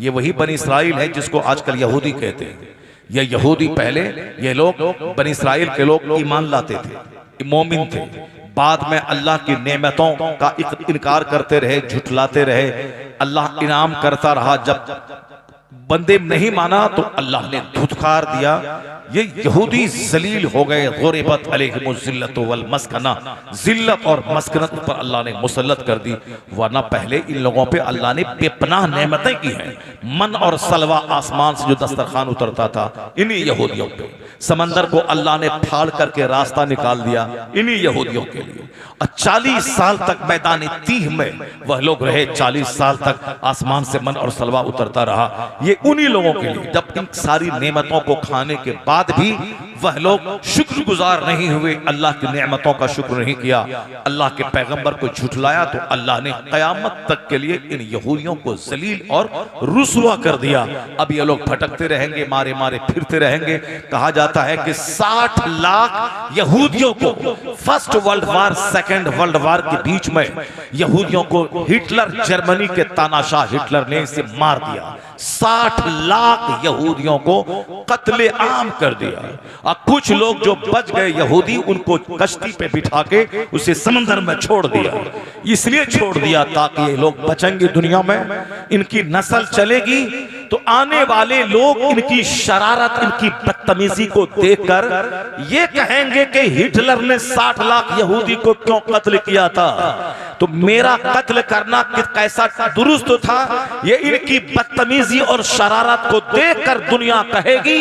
ये वही बनी इसराइल है जिसको आजकल यहूदी कहते हैं। ये यहूदी पहले, ये लोग बनी इसराइल के लोग ईमान लाते थे, मोमिन थे, बाद में अल्लाह की नेमतों का इनकार करते रहे, झुठलाते रहे। अल्लाह इनाम करता रहा, जब बंदे नहीं माना तो अल्लाह ने धुतकार दिया। ये यहूदी जलील हो गए। गुरिबत अलैहिमुज़्ज़िल्लत वल मस्कना, जिल्लत और मस्कनत पर अल्लाह ने मुसल्लत कर दी। वरना पहले इन लोगों पे अल्लाह ने बेपनाह नेमतें की हैं। मन और सलवा आसमान से जो दस्तरखान उतरता था इन्हीं यहूदियों पे। समंदर को अल्लाह ने फाड़ करके रास्ता निकाल दिया इन्हीं यहूदियों के लिए। और 40 साल तक मैदान तीह में वह लोग रहे। 40 साल तक आसमान से मन और सलवा उतरता रहा। ये उन्हीं लोगों के लिए, जब इन सारी नेमतों को खाने के बाद भी वह लोग शुक्रगुजार नहीं हुए, अल्लाह की नेमतों का शुक्र नहीं किया, अल्लाह के पैगंबर को झुठलाया, तो अल्लाह ने कयामत तक के लिए इन यहूदियों को जलील और रुसवा कर दिया। अब ये लोग भटकते रहेंगे, मारे मारे फिरते रहेंगे। कहा जाता है कि 60 लाख यहूदियों को first world war, second world war के बीच में यहूदियों को हिटलर, जर्मनी के तानाशाह हिटलर ने इसे मार दिया। 60 लाख यहूदियों को कत्ले आम कर दिया। और कुछ लोग जो बच गए यहूदी, उनको कश्ती पे बिठा के उसे समंदर में छोड़ दिया। इसलिए छोड़ दिया ताकि ये लोग बचेंगे दुनिया में, इनकी नस्ल चलेगी, तो आने वाले लोग इनकी शरारत, इनकी बदतमीजी को देखकर ये कहेंगे कि हिटलर ने 60 लाख यहूदी को क्यों कत्ल किया था, तो मेरा कत्ल करना कैसा दुरुस्त था। ये इनकी बदतमीजी और शरारत को देखकर दुनिया कहेगी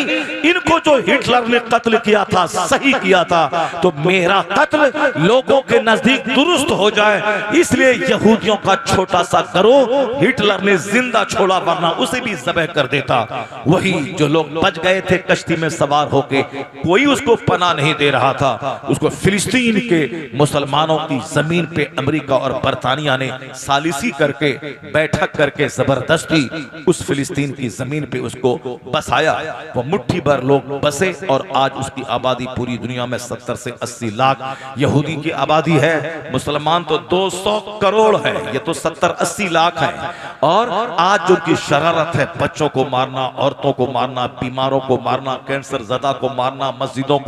इनको जो हिटलर ने कत्ल किया था सही किया था, तो मेरा कत्ल लोगों के नजदीक दुरुस्त हो जाए। इसलिए यहूदियों का छोटा सा गिरोह हिटलर ने जिंदा छोड़ा, वरना उसे भी ज़बह कर देता। वही जो लोग बच गए थे कश्ती में सवार होके, कोई उसको पनाह नहीं दे रहा था। उसको फिलिस्तीन के मुसलमानों की जमीन पे अमेरिका और बरतानिया ने सालिसी करके, बैठक करके जबरदस्ती उस फिलिस्तीन की जमीन पे उसको बसाया। वो मुट्ठी भर लोग बसे और आज उसकी आबादी पूरी दुनिया में 70 से 80 लाख यहूदी की आबादी है। मुसलमान तो 200 करोड़ है, ये तो 70-80 लाख है। और आज जो की शरारत है, बच्चों को मारना, औरतों को मारना, बीमारों को मारना, कैंसर ज़दा को मारना, मस्जिदों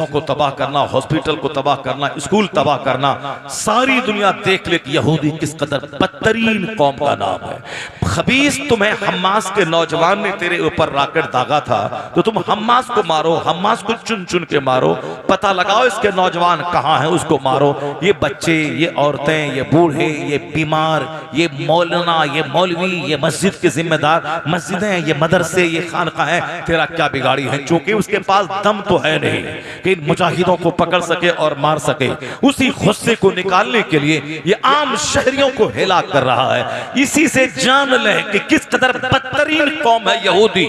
को तबाह करना, हॉस्पिटल को तबाह करना, स्कूल तबाह करना, सारी दुनिया देख ले कि यहूदी किस कदर बदतरीन कौम का नाम है। खबीस, तुम्हें हम्मास के नौजवान ने तेरे ऊपर राकेट दागा था तो तुम हम्मास को मारो, हम्मास को चुन चुन के मारो, पता लगाओ इसके नौजवान कहाँ हैं, उसको मारो। ये बच्चे, ये औरतें, ये बूढ़े, ये बीमार, ये मौलाना, ये मौलवी, ये मस्जिद के जिम्मेदार, मस्जिदें, ये मदरसे, ये खानकाहें तेरा क्या बिगाड़ी है, क्योंकि उसके पास दम तो है नहीं कि इन मुजाहिदों को पकड़ सके और मार सके। उसी गुस्से को निकालने के लिए ये आम शहरियों को हिला कर रहा है। इसी से जान ले कि किस कदर बदतरीन कौम है यहूदी।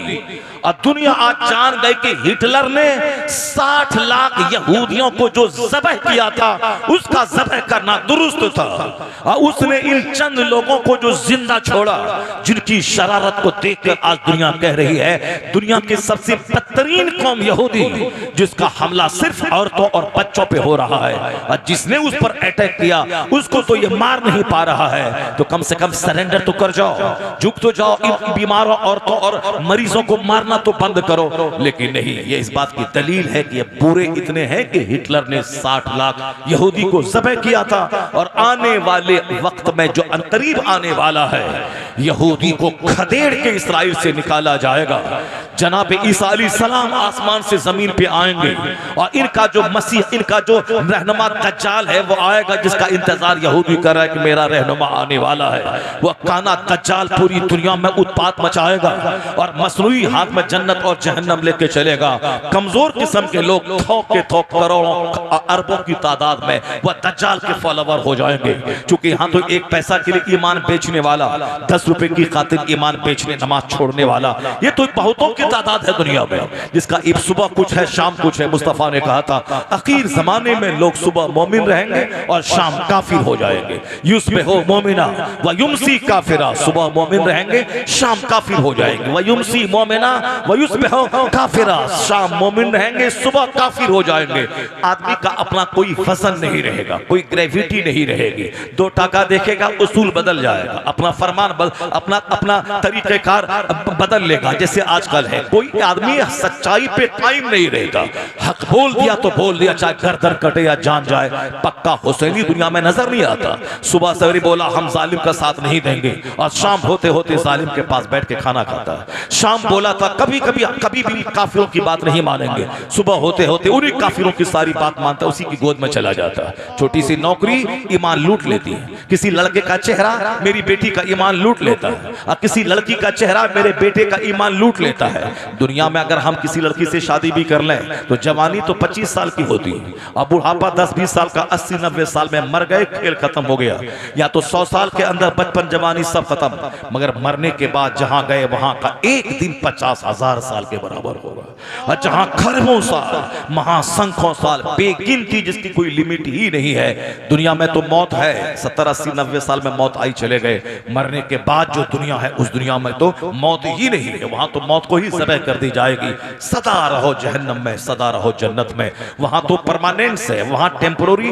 और दुनिया आज जान गई कि हिटलर ने 60 लाख यहूदियों को जो ज़बह किया था उसका ज़बह करना दुरुस्त था। और उसने इन चंद लोगों को जो जिंदा छोड़ा, जिनकी शरारत को देखकर आज दुनिया कह रही है दुनिया की सबसे बदतरीन कौम यहूदी, जिसका हमला सिर्फ औरतों और बच्चों पे हो रहा है। और जिसने उस पर अटैक किया उसको तो ये मार नहीं पा रहा है, तो कम से कम सरेंडर तो कर जाओ, झुक तो जाओ। इन बीमारों, औरतों और मरीजों को मारना तो बंद करो। लेकिन नहीं, ये इस बात की दलील है कि ये बुरे इतने हैं कि हिटलर ने 60 लाख यहूदी को ज़बह किया था। और आने वाले वक्त में जो अनकरीब आने वाला है, यहूदी को खदेड़ के इसराइल से निकाला जाएगा। जनाब ईसा अलैहिस्सलाम आसमान से जमीन पे आएंगे और इनका जो मसीह, इनका जो रहनुमा दज्जाल है वो आएगा, जिसका इंतजार यहूदी कर रहा है कि मेरा रहनुमा आने वाला है। वह काना दज्जाल पूरी दुनिया में उत्पात मचाएगा और मसनूई हाथ में जन्नत और जहन्नम लेके चलेगा। कमजोर किस्म के लोग थोक के थोक करोड़ों अरबों की तादाद में वह दज्जाल के फॉलोवर हो जाएंगे। क्योंकि यहाँ तो एक पैसा के लिए ईमान बेचने वाला, 10 रुपए की खातिर ईमान बेचने, नमाज छोड़ने वाला, ये तो बहुतों की तादाद है दुनिया में, जिसका एक सुबह कुछ है शाम कुछ है। मुस्तफा ने कहा था अखीर जमाने में लोग सुबह मोमिन रहेंगे और शाम काफिर हो जाएंगे। युस्बिह हो मोमिना व युमसी काफिरा, सुबह मोमिन रहेंगे शाम काफिर हो जाएंगे। व युमसी मोमिना व युस्बिह काफिरा, शाम मोमिन रहेंगे सुबह काफिर हो जाएंगे। आदमी का अपना कोई वजन नहीं रहेगा, कोई ग्रेविटी नहीं रहेगी। 2 टाका देखेगा उसूल बदल जाएगा, अपना फरमान अपना तरीक़ेकार बदल लेगा। जैसे आजकल है, कोई आदमी सच्चाई पे कायम नहीं रहेगा, हक बोल दिया तो बोल दिया, चाहे गर्दन कटे या जान जाए। पक्का हुसैनी दुनिया में नजर नहीं आता। सुबह सवेरे बोला हम जालिम का साथ नहीं देंगे, और शाम होते होते जालिम के पास बैठ के खाना खाता। शाम बोला था कभी भी काफिरों की बात नहीं मानेंगे, सुबह होते होते उन्हीं काफिरों की सारी बात मानता, उसी की गोद में चला जाता। छोटी सी नौकरी ईमान लूट लेती है। किसी लड़के का चेहरा मेरी बेटी का ईमान लूट लेता है, और किसी लड़की का चेहरा मेरे बेटे का ईमान लूट लेता है। दुनिया में अगर हम किसी लड़की से शादी भी कर लें तो जवानी तो 25 साल की होती है, और बुढ़ापा 10-20 साल का, 80-90 साल में मर गए, खेल खत्म हो गया। या तो 100 साल के अंदर बचपन जवानी सब खत्म, मगर मरने के बाद जहां गए वहां का एक दिन 50,000 साल के बराबर होगा, और जहां खरबों साल, महासंख्यों साल, बेगिनती जिसकी कोई लिमिट ही नहीं है। दुनिया में तो मौत है, 70, 80, 90 साल में मौत आई चले गए। मरने के बाद जो दुनिया है उस दुनिया में तो मौत ही नहीं है, वहां तो मौत को ही ज़बह कर दी जाएगी। सदा रहो जहन्नम में, सदा रहो जन्नत में। वहां तो परमानेंस है, वहां टेम्पोररी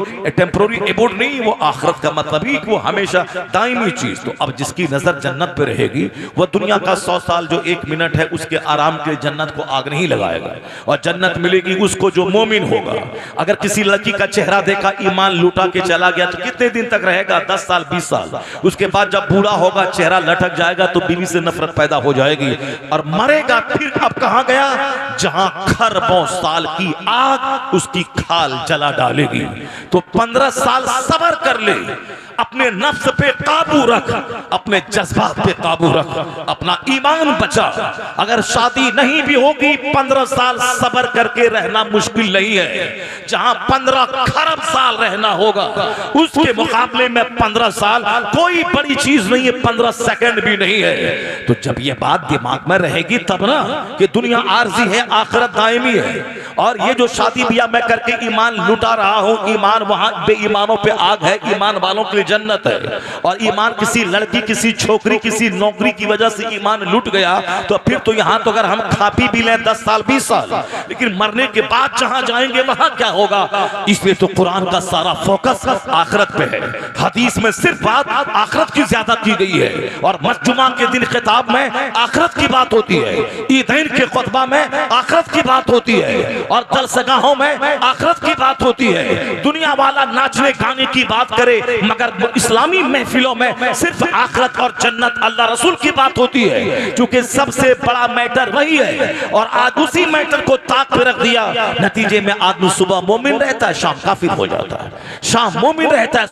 एबोर्ड नहीं, वो आखिरत का मतलब ही वो हमेशा दायमी चीज। तो अब जिसकी नजर जन्नत पे रहेगी वह दुनिया का 100 साल जो 1 मिनट है उसके आराम के जन्नत को आग नहीं लगाएगा, और जन्नत मिलेगी उसको जो मोमिन होगा। अगर किसी लड़की का चेहरा देखा, ईमान लूटा के चला गया तो कितने दिन तक रहेगा? 10 साल 20 साल। उसके बाद जब बूढ़ा होगा, चेहरा लटक जाएगा तो बीवी से नफरत पैदा हो जाएगी, और मरेगा फिर अब कहां गया? जहां खरबों साल की आग उसकी खाल जला डालेगी। तो 15 साल सब्र कर ले, अपने नफ्स पे काबू रख, अपने जज्बात पे काबू रख, अपना ईमान बचा। अगर शादी नहीं भी होगी, 15 साल सब्र करके रहना मुश्किल नहीं है। जहां 15 खरब साल रहना होगा, उसके मुकाबले में 15 साल कोई बड़ी चीज नहीं है, 15 सेकंड भी नहीं है। तो जब ये बात दिमाग में रहेगी तब ना कि दुनिया आरजी है, आखिरत दायमी है। और ये जो शादी ब्याह मैं करके ईमान लुटा रहा हूं, ईमान वहां बेईमानों पे आग है, ईमान वालों के लिए जन्नत है। और ईमान किसी लड़की, किसी छोकरी, किसी नौकरी की वजह से ईमान लुट गया तो फिर तो यहां तो अगर हम खा पी भी लें 10 साल 20 साल, लेकिन मरने के बाद जहां जाएंगे वहां क्या होगा? इसलिए तो कुरान का सारा फोकस आखिरत पे है। हदीस में सिर्फ बात आखिरत की ज्यादा की गई है, और मस्जुमा के दिन खिताब में आखिरत की बात होती है, ईदैन के खुतबा में आखिरत की बात होती है, और जलसगाहों में आखिरत की बात होती है। दुनिया वाला नाचने गाने की बात करे, मगर इस्लामी महफिलों में सिर्फ आखिरत और जन्नत, अल्लाह रसूल की बात होती है, क्योंकि सबसे बड़ा मैटर वही है। और आज उसी मैटर को ताक पे रख दिया, नतीजे में आदमी सुबह मोमिन रहता है, शाम काफिर हो जाता है, शाम मोमिन रहता है।